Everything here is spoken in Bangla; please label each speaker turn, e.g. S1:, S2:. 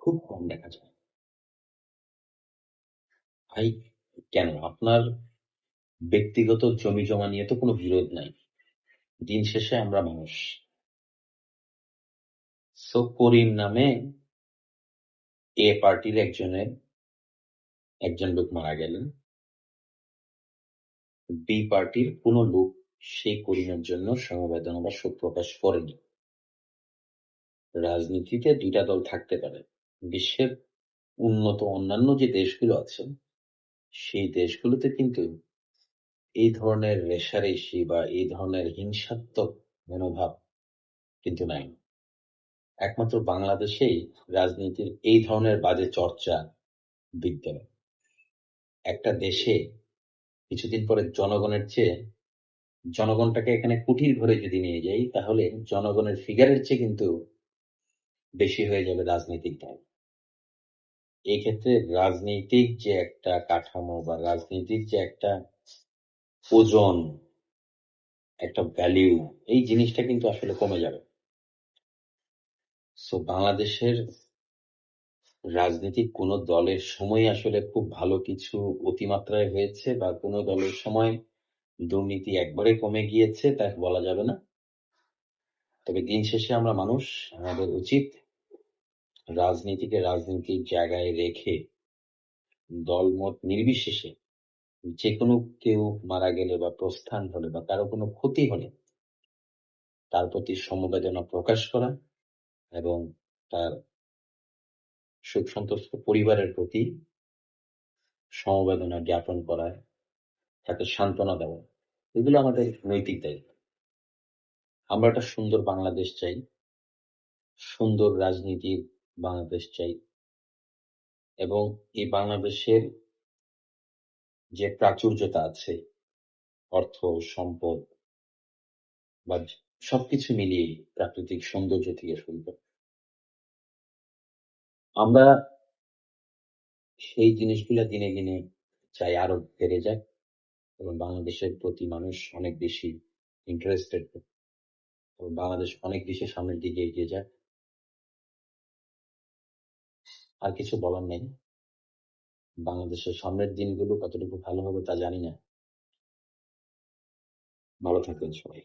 S1: খুব কম দেখা যায়। ভাই, কেন? আপনার ব্যক্তিগত জমিজমা নিয়ে তো কোনো বিরোধ নাই। দিন শেষে আমরা মানুষ। সো করিম নামে এ পার্টির একজন লোক মারা গেলেন। বি পার্টির কোনো লোক সেই করিমের জন্য সমবেদনা বা শোক প্রকাশ করেনি। রাজনীতিতে দুইটা দল থাকতে পারে। বিশ্বের উন্নত অন্যান্য যে দেশগুলো আছে সেই দেশগুলোতে কিন্তু এই ধরনের রেষারেষি বা এই ধরনের হিংসাত্মক মনোভাব কিন্তু নাই। একমাত্র বাংলাদেশেই রাজনীতির এই ধরনের বাজে চর্চা বিদ্যমান। একটা দেশে কিছুদিন পরে জনগণটাকে এখানে কুটির ঘরে যদি নিয়ে যাই, তাহলে জনগণের ফিগারের চেয়ে কিন্তু বেশি হয়ে যাবে রাজনৈতিক দল। এই ক্ষেত্রে রাজনৈতিক যে একটা কাঠামো বা রাজনীতির যে একটা ওজন, একটা ভ্যালিউ, এই জিনিসটা কিন্তু আসলে কমে যাবে। সো বাংলাদেশের রাজনীতিক কোন দলের সময় আসলে খুব ভালো কিছু অতিমাত্রায় হয়েছে বা কোন দলের সময় দুর্নীতি একবারে কমে গিয়েছে তা বলা যাবে না। তবে দিন শেষে আমরা মানুষ, আমাদের উচিত রাজনীতিকে রাজনীতির জায়গায় রেখে দলমত নির্বিশেষে যে কোনো কেউ মারা গেলে বা প্রস্থান হলে বা কারো কোনো ক্ষতি হলে তার প্রতি সমবেদনা প্রকাশ করা এবং তার শোক সন্তপ্ত পরিবারের প্রতি সমবেদনা জ্ঞাপন করা, তাকে সান্ত্বনা দেওয়া, এগুলো আমাদের নৈতিক দায়িত্ব। আমরা একটা সুন্দর বাংলাদেশ চাই, সুন্দর রাজনীতির বাংলাদেশ চাই এবং এই বাংলাদেশের যে প্রাচুর্যতা আছে, অর্থ, সম্পদ বা সবকিছু মিলিয়ে প্রাকৃতিক সৌন্দর্য থেকে শুরু করে আমরা সেই জিনিসগুলো দিনে দিনে চাই আরো বেড়ে যাক এবং বাংলাদেশের প্রতি মানুষ অনেক বেশি ইন্টারেস্টেড এবং বাংলাদেশ অনেক বেশি সামনের দিকে এগিয়ে যায়। আর কিছু বলার নেই। বাংলাদেশের সামনের দিনগুলো কতটুকু ভালো হবে তা জানি না। ভালো থাকবেন সবাই।